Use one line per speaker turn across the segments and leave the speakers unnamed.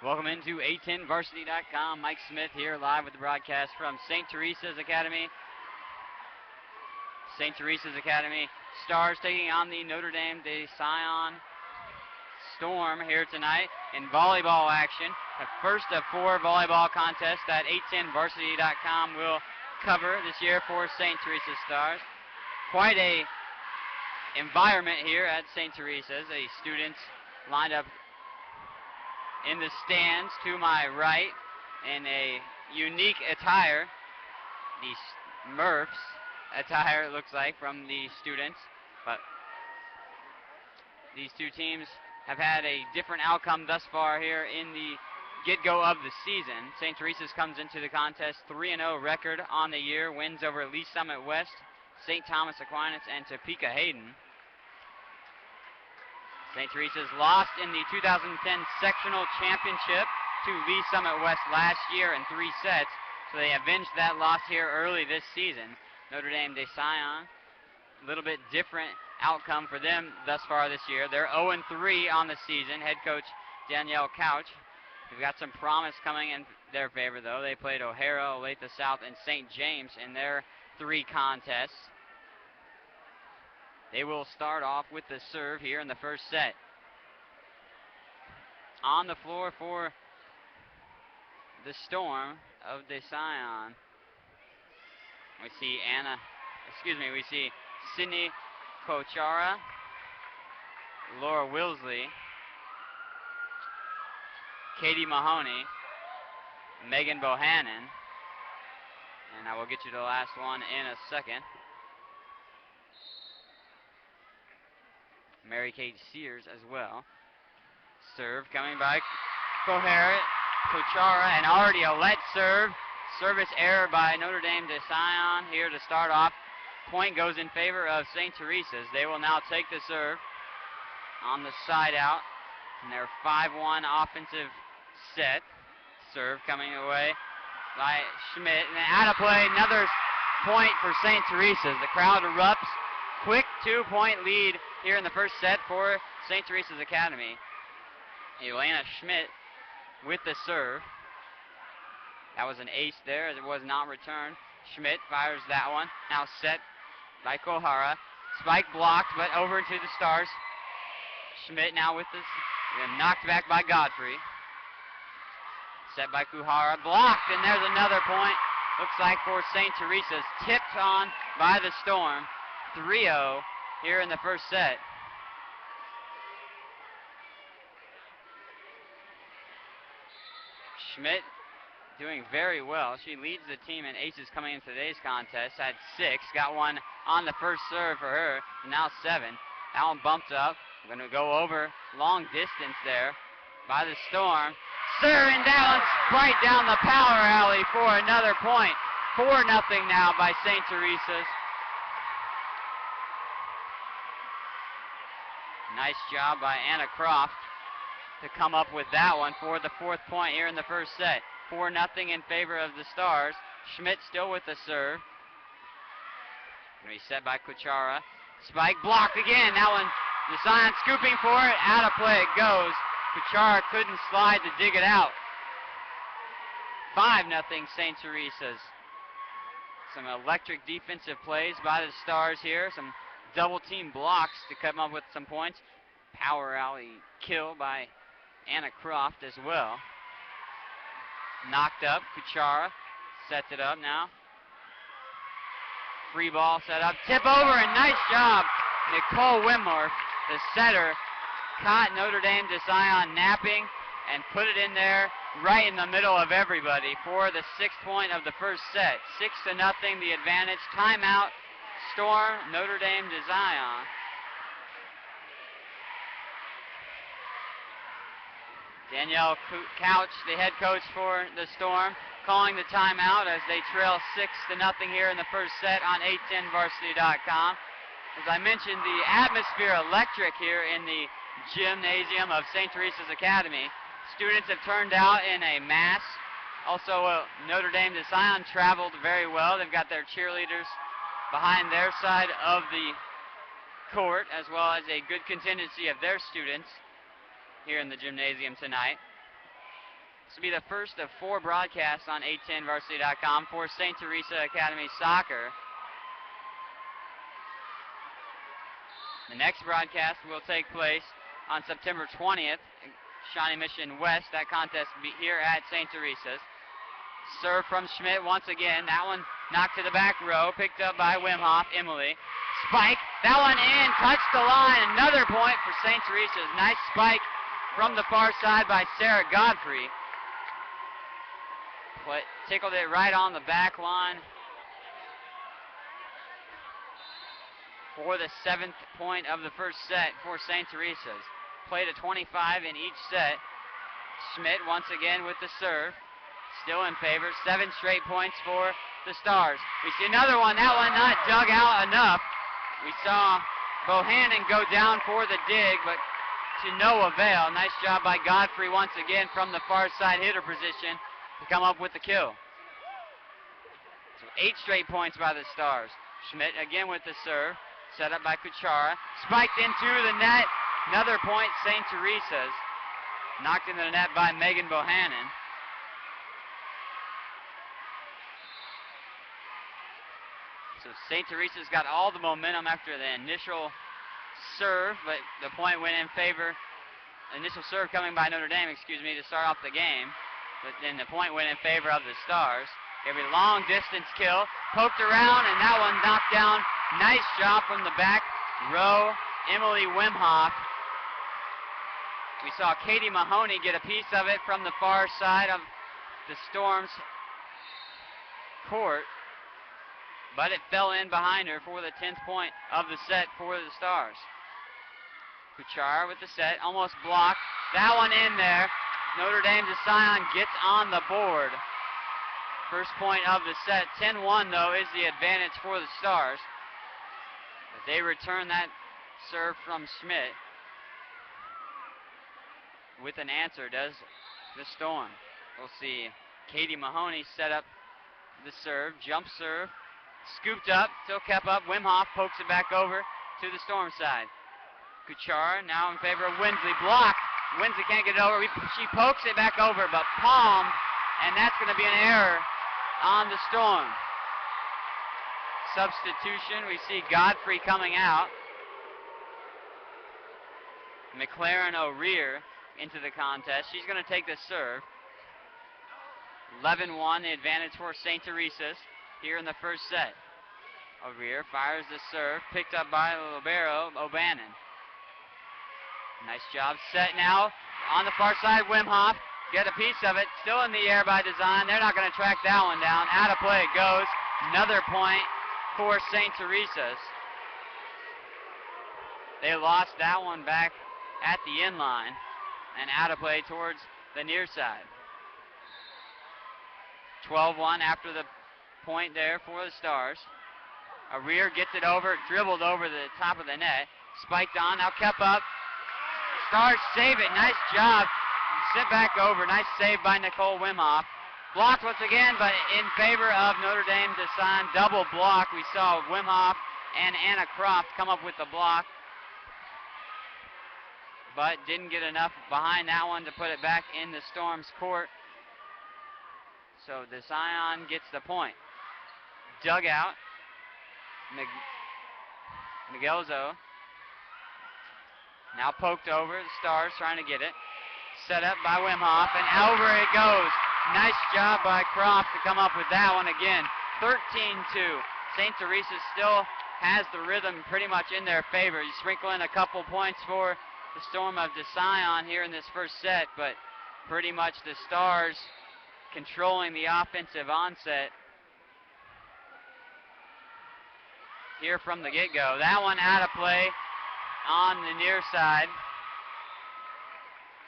Welcome into A10varsity.com. Mike Smith here live with the broadcast from St. Teresa's Academy. St. Teresa's Academy Stars taking on the Notre Dame de Sion Storm here tonight in volleyball action. The first of 4 volleyball contests that A10varsity.com will cover this year for St. Teresa's Stars. Quite a environment here at St. Teresa's. The students lined up in the stands to my right in a unique attire. The Murphs attire, it looks like, from the students. But these two teams have had a different outcome thus far here in the get-go of the season. St. Teresa's comes into the contest 3-0 record on the year. Wins over Lee Summit West, St. Thomas Aquinas, and Topeka Hayden. St. Teresa's lost in the 2010 sectional championship to Lee Summit West last year in 3 sets, so they avenged that loss here early this season. Notre Dame de Sion, a little bit different outcome for them thus far this year. They're 0-3 on the season. Head coach Danielle Couch. We've got some promise coming in their favor, though. They played O'Hara, Olathe South, and St. James in their 3 contests. They will start off with the serve here in the first set. On the floor for the Storm of de Sion, we see Sydney Kochara, Laura Wilsley, Katie Mahoney, Megan Bohannon, and I will get you to the last one in a second. Mary Kate Sears as well. Serve coming by Kochara, and already a let serve. Service error by Notre Dame de Sion here to start off. Point goes in favor of St. Teresa's. They will now take the serve on the side out in their 5-1 offensive set. Serve coming away by Schmidt, and out of play, another point for St. Teresa's. The crowd erupts. Quick 2-point lead here in the first set for St. Teresa's Academy. Elena Schmidt with the serve. That was an ace there as it was not returned. Schmidt fires that one. Now set by Kohara. Spike blocked, but over to the Stars. Schmidt now with this. And knocked back by Godfrey. Set by Kuhara. Blocked, and there's another point. Looks like for St. Teresa's. Tipped on by the Storm. 3-0 here in the first set. Schmidt doing very well. She leads the team in aces coming into today's contest. Had 6. Got one on the first serve for her. Now 7. That one bumped up. Going to go over long distance there by the Storm. Serving that one right down the power alley for another point. 4-0 now by St. Teresa's. Nice job by Anna Croft to come up with that one for the 4th point here in the first set. 4-0 in favor of the Stars. Schmidt still with the serve. Going to be set by Kuchara. Spike blocked again. That one, the Sion scooping for it. Out of play it goes. Kuchara couldn't slide to dig it out. 5-0 St. Teresa's. Some electric defensive plays by the Stars here. Some double team blocks to come up with some points. Power alley kill by Anna Croft as well. Knocked up, Kuchara sets it up now. Free ball set up, tip over, and nice job. Nicole Wimmer, the setter, caught Notre Dame de Sion napping and put it in there right in the middle of everybody for the 6th point of the first set. 6-0, the advantage. Timeout. Storm, Notre Dame de Sion. Danielle Couch, the head coach for the Storm, calling the timeout as they trail 6-0 here in the first set on A10varsity.com. As I mentioned, the atmosphere electric here in the gymnasium of St. Teresa's Academy. Students have turned out in a mass. Also, Notre Dame de Sion traveled very well. They've got their cheerleaders behind their side of the court, as well as a good contingency of their students here in the gymnasium tonight. will be the first of 4 broadcasts on 810varsity.com for St. Teresa Academy Soccer. The next broadcast will take place on September 20th, Shawnee Mission West. That contest will be here at St. Teresa's. Serve from Schmidt once again. That one knocked to the back row, picked up by Wimhoff. Emily. Spike. That one in, touched the line. Another point for St. Teresa's. Nice spike from the far side by Sarah Godfrey. Tickled it right on the back line for the 7th point of the first set for St. Teresa's. Played a 25 in each set. Schmidt once again with the serve. Still in favor. 7 straight points for the Stars. We see another one. That one not dug out enough. We saw Bohannon go down for the dig, but to no avail. Nice job by Godfrey once again from the far side hitter position to come up with the kill. So 8 straight points by the Stars. Schmidt again with the serve. Set up by Kuchara. Spiked into the net. Another point, St. Teresa's. Knocked into the net by Megan Bohannon. So St. Teresa's got all the momentum after the initial serve, but the point went in favor. Initial serve coming by Notre Dame, to start off the game. But then the point went in favor of the Stars. Every long distance kill. Poked around, and that one knocked down. Nice job from the back row, Emily Wimhoff. We saw Katie Mahoney get a piece of it from the far side of the Storm's court, but it fell in behind her for the 10th point of the set for the Stars. Kuchar with the set, almost blocked. That one in there. Notre Dame de Sion gets on the board. First point of the set. 10-1, though, is the advantage for the Stars. But they return that serve from Schmidt. With an answer, does the Storm. We'll see Katie Mahoney set up the serve. Jump serve. Scooped up, still kept up. Wimhoff pokes it back over to the Storm side. Kuchar now in favor of Winsley. Blocked. Winsley can't get it over. She pokes it back over, but palmed, and that's going to be an error on the Storm. Substitution, we see Godfrey coming out. McLaren O'Rear into the contest. She's going to take the serve. 11-1, the advantage for St. Teresa's here in the first set. O'Rear fires the serve, picked up by libero O'Bannon. Nice job set now on the far side. Wimhoff get a piece of it, still in the air by design. They're not going to track that one down. Out of play it goes. Another point for St. Teresa's. They lost that one back at the end line and out of play towards the near side. 12-1 after the point there for the Stars. O'Rear gets it over, dribbled over the top of the net. Spiked on, now kept up. Stars save it, nice job. Sent back over, nice save by Nicole Wimhoff. Blocked once again, but in favor of Notre Dame de Sion. Double block. We saw Wimhoff and Anna Croft come up with the block, but didn't get enough behind that one to put it back in the Storm's court. So de Sion gets the point. Dugout. Miguelzo. Now poked over. The Stars trying to get it. Set up by Wimhoff, and over it goes. Nice job by Croft to come up with that one again. 13-2. St. Teresa still has the rhythm pretty much in their favor. You sprinkle in a couple points for the Storm of de Sion here in this first set, but pretty much the Stars controlling the offensive onset here from the get-go. That one out of play on the near side.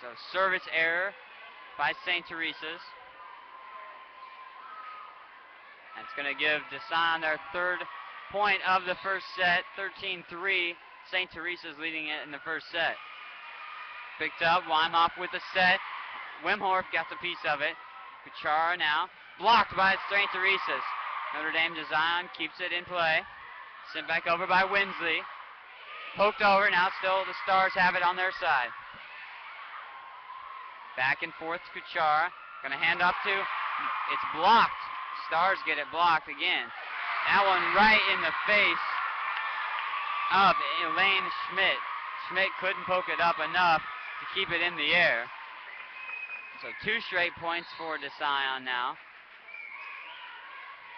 So service error by St. Teresa's. That's going to give de Sion their third point of the first set. 13-3. St. Teresa's leading it in the first set. Picked up, Wimhoff with the set. Wimhoff got the piece of it. Kuchara now blocked by St. Teresa's. Notre Dame de Sion keeps it in play. Sent back over by Winsley. Poked over, now still the Stars have it on their side. Back and forth Kuchara. Gonna hand off to, it's blocked. Stars get it blocked again. That one right in the face of Elaine Schmidt. Schmidt couldn't poke it up enough to keep it in the air. So 2 straight points for DeSion now.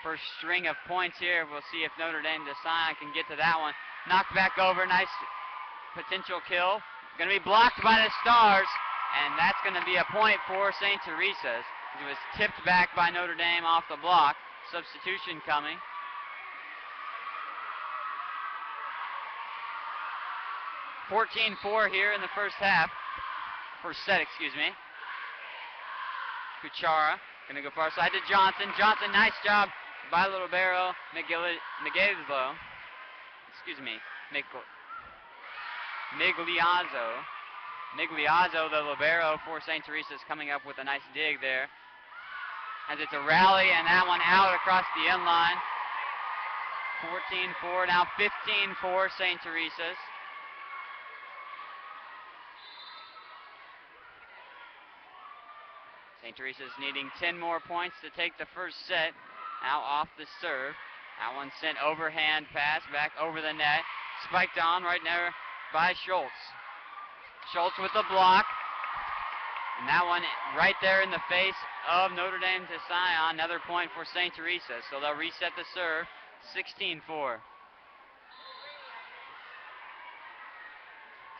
First string of points here. We'll see if Notre Dame de Sion can get to that one. Knocked back over, nice potential kill. Going to be blocked by the Stars, and that's going to be a point for St. Teresa's. It was tipped back by Notre Dame off the block. Substitution coming. 14-4 here in the first half. First set, excuse me. Kuchara going to go far side to Johnson. Johnson, nice job by Libero Migliazzo. Excuse me, Migliazzo. Migliazzo, the libero for St. Teresa's, coming up with a nice dig there. As it's a rally, and that one out across the end line. 14-4, now 15-4 St. Teresa's. St. Teresa's needing 10 more points to take the first set. Now off the serve. That one sent overhand pass back over the net. Spiked on right there by Schultz. Schultz with the block. And that one right there in the face of Notre Dame de Sion. Another point for St. Teresa. So they'll reset the serve. 16-4.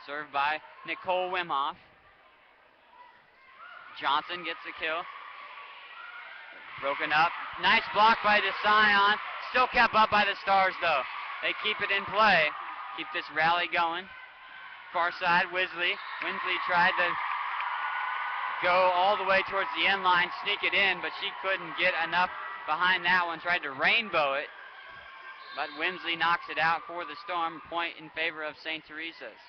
Served by Nicole Wimhoff. Johnson gets the kill. Broken up. Nice block by DeSion. Still kept up by the Stars, though. They keep it in play. Keep this rally going. Far side, Winsley. Winsley tried to go all the way towards the end line, sneak it in, but she couldn't get enough behind that one. Tried to rainbow it, but Winsley knocks it out for the Storm. Point in favor of St. Teresa's.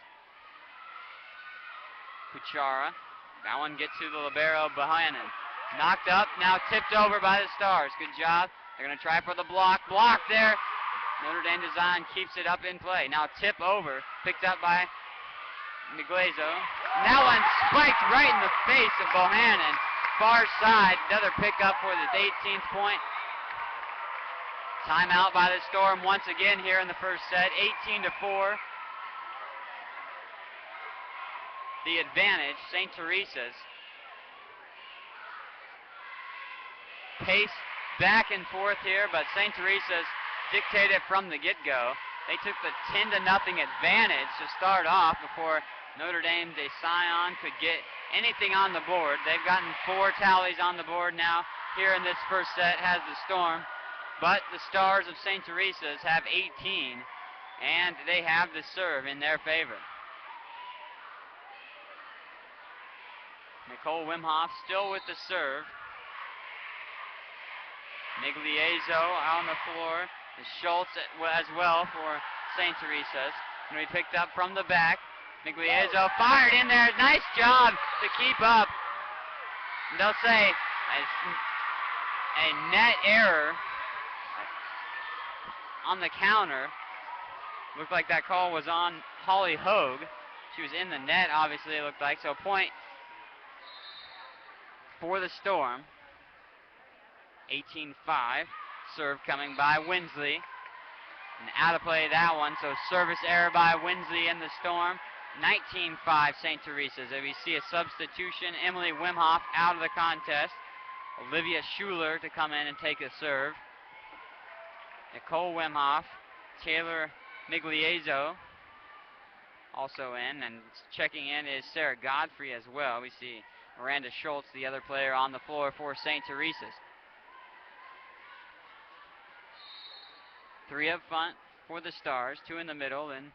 Kuchara. That one gets to the libero behind him. Knocked up, now tipped over by the Stars. Good job. They're going to try for the block. Block there. Notre Dame de Sion keeps it up in play. Now tip over. Picked up by Migliazzo. That one spiked right in the face of Bohannon. Far side. Another pickup for the 18th point. Timeout by the Storm once again here in the first set. 18-4. The advantage, St. Teresa's. Pace back and forth here, but St. Teresa's dictated from the get-go. They took the 10-0 advantage to start off before Notre Dame de Sion could get anything on the board. They've gotten 4 tallies on the board now. Here in this first set has the Storm, but the Stars of St. Teresa's have 18, and they have the serve in their favor. Nicole Wimhoff still with the serve. Migliazzo on the floor. Schultz as well for St. Teresa's. And we picked up from the back. Migliazzo fired in there. Nice job to keep up. And they'll say a net error on the counter. Looked like that call was on Holly Hogue. She was in the net, obviously, it looked like. So point for the Storm. 18-5. Serve coming by Winsley. And out of play that one. So service error by Winsley in the Storm. 19-5 St. Teresa's. If we see a substitution, Emily Wimhoff out of the contest. Olivia Schuler to come in and take a serve. Nicole Wimhoff. Taylor Migliazzo also in. And checking in is Sarah Godfrey as well. We see Miranda Schultz, the other player on the floor for St. Teresa's. 3 up front for the Stars, 2 in the middle, and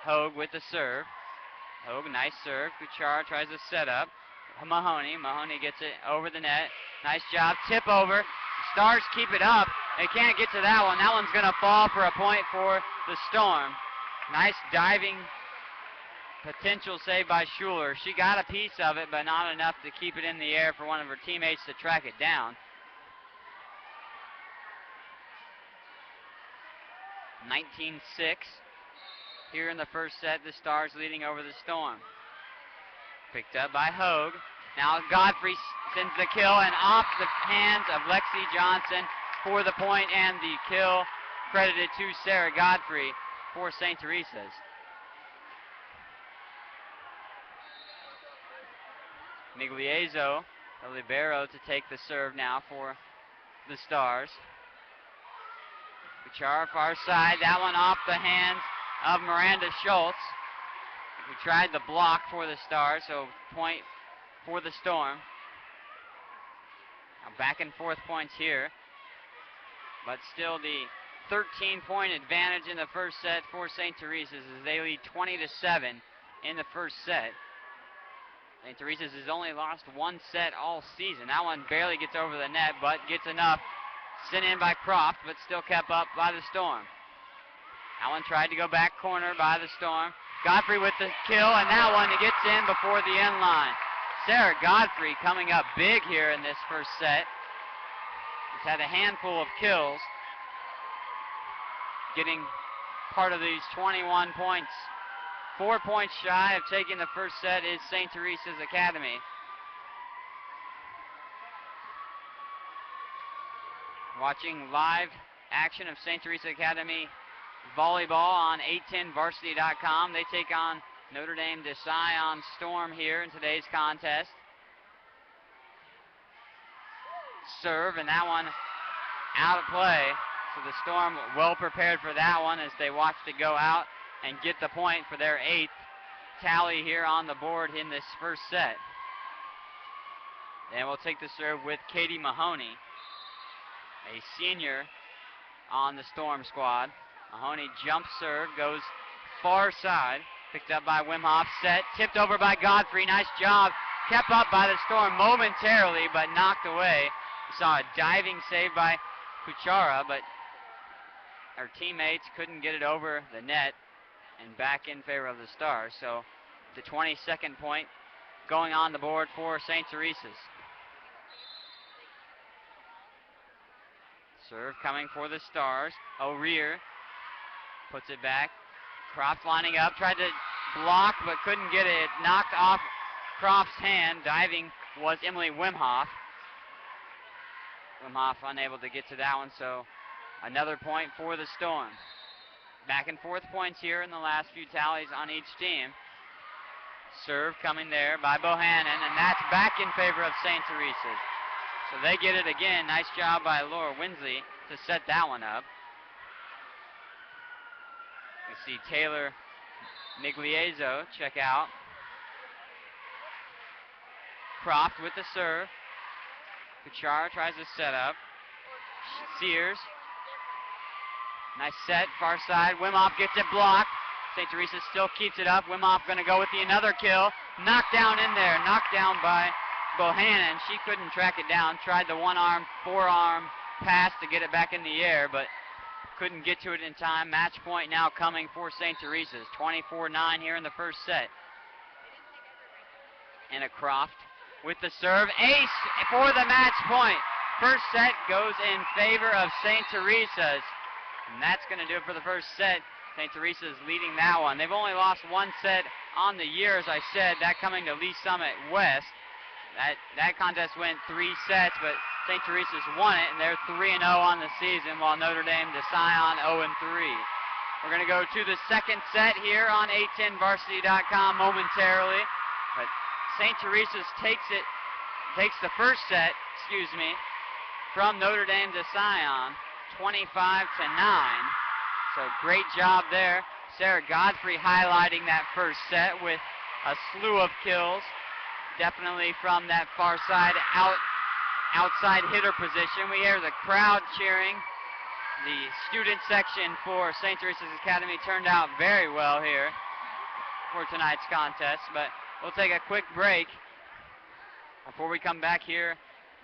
Hogue with the serve. Hogue, nice serve. Kuchar tries to set up. Mahoney gets it over the net. Nice job. Tip over. Stars keep it up. They can't get to that one. That one's going to fall for a point for the Storm. Nice diving potential save by Schuler. She got a piece of it, but not enough to keep it in the air for one of her teammates to track it down. 19-6 here in the first set. The Stars leading over the Storm. Picked up by Hogue. Now Godfrey sends the kill and off the hands of Lexi Johnson for the point, and the kill credited to Sarah Godfrey for St. Teresa's. Migliezzo, the libero, to take the serve now for the Stars. Kuchar, far side, that one off the hands of Miranda Schultz. We tried the block for the Stars, so point for the Storm. Now back and forth points here, but still the 13-point advantage in the first set for St. Teresa's as they lead 20-7 in the first set. St. Teresa's has only lost one set all season. That one barely gets over the net, but gets enough. Sent in by Croft, but still kept up by the Storm. That one tried to go back corner by the Storm. Godfrey with the kill, and that one gets in before the end line. Sarah Godfrey coming up big here in this first set. She's had a handful of kills, getting part of these 21 points. 4 points shy of taking the first set is St. Teresa's Academy. Watching live action of St. Teresa Academy volleyball on 810varsity.com. They take on Notre Dame de Sion Storm here in today's contest. Serve, and that one out of play. So the Storm well prepared for that one as they watched it go out and get the point for their 8th tally here on the board in this first set. And we'll take the serve with Katie Mahoney, a senior on the Storm squad. Mahoney jump serve, goes far side, picked up by Wimhoff, set, tipped over by Godfrey, nice job, kept up by the Storm momentarily, but knocked away. We saw a diving save by Kuchara, but her teammates couldn't get it over the net and back in favor of the Stars. So the 22nd point going on the board for St. Teresa's. Serve coming for the Stars. O'Rear puts it back. Croft lining up, tried to block but couldn't get it. Knocked off Croft's hand. Diving was Emily Wimhoff. Wimhoff unable to get to that one, so another point for the Storm. Back and forth points here in the last few tallies on each team. Serve coming there by Bohannon, and that's back in favor of St. Teresa's. So they get it again. Nice job by Laura Winsley to set that one up. We see Taylor Migliezzo check out. Croft with the serve. Kuchar tries to set up. Sears. Nice set, far side. Wimhoff gets it blocked. St. Teresa still keeps it up. Wimhoff going to go with the another kill. Knocked down in there. Knocked down by Bohannon. She couldn't track it down. Tried the one-arm, four-arm pass to get it back in the air, but couldn't get to it in time. Match point now coming for St. Teresa's. 24-9 here in the first set. Anna Croft with the serve. Ace for the match point. First set goes in favor of St. Teresa's. And that's going to do it for the first set. St. Teresa's leading that one. They've only lost one set on the year, as I said, that coming to Lee Summit West. That contest went 3 sets, but St. Teresa's won it, and they're 3-0 on the season, while Notre Dame de Sion 0-3. We're going to go to the second set here on 810varsity.com momentarily. But St. Teresa's takes the first set, from Notre Dame de Sion, 25-9. So great job there. Sarah Godfrey highlighting that first set with a slew of kills. Definitely from that far side outside hitter position. We hear the crowd cheering. The student section for St. Teresa's Academy turned out very well here for tonight's contest. But we'll take a quick break before we come back here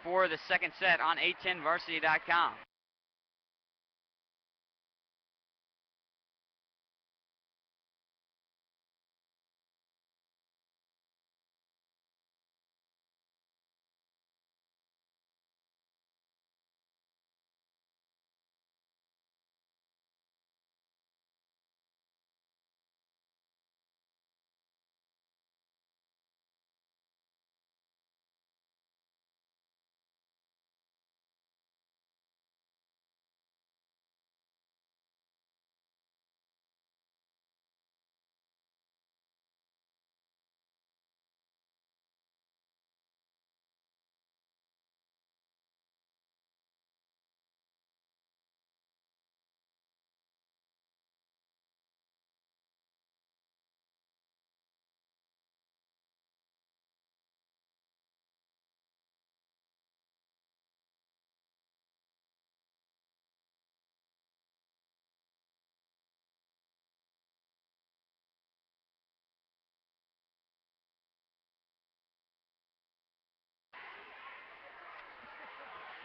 for the second set on 810varsity.com.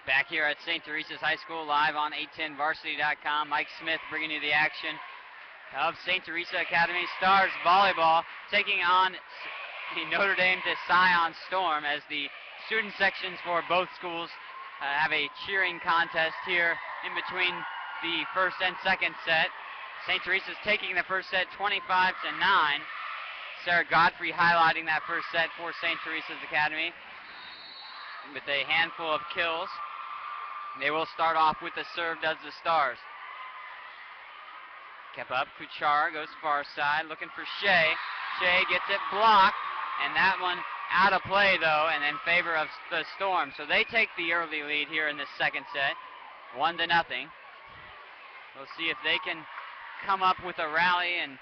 Back here at St. Teresa's High School, live on 810varsity.com. Mike Smith bringing you the action of St. Teresa Academy Stars volleyball, taking on the Notre Dame de Sion Storm, as the student sections for both schools have a cheering contest here in between the first and second set. St. Teresa's taking the first set 25-9. Sarah Godfrey highlighting that first set for St. Teresa's Academy with a handful of kills. They will start off with the serve, does the Stars. Kept up, Kuchar goes far side, looking for Shea. Shea gets it blocked, and that one out of play, though, and in favor of the Storm. So they take the early lead here in the second set, 1-0. We'll see if they can come up with a rally and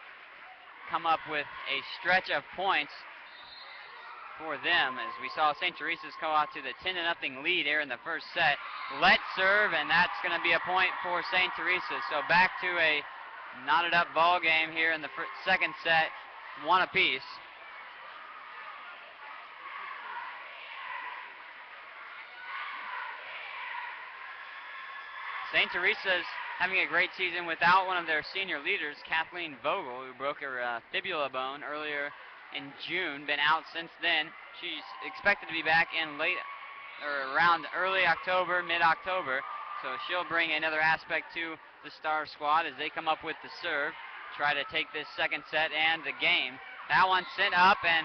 come up with a stretch of points for them, as we saw St. Teresa's go out to the 10-0 lead here in the first set. Let serve, and that's going to be a point for St. Teresa. So back to a knotted up ball game here in the second set, one apiece. St. Teresa's having a great season without one of their senior leaders, Kathleen Vogel, who broke her fibula bone earlier in June, been out since then. She's expected to be back in around early October, mid-October, so she'll bring another aspect to the Star squad as they come up with the serve, try to take this second set and the game. That one sent up, and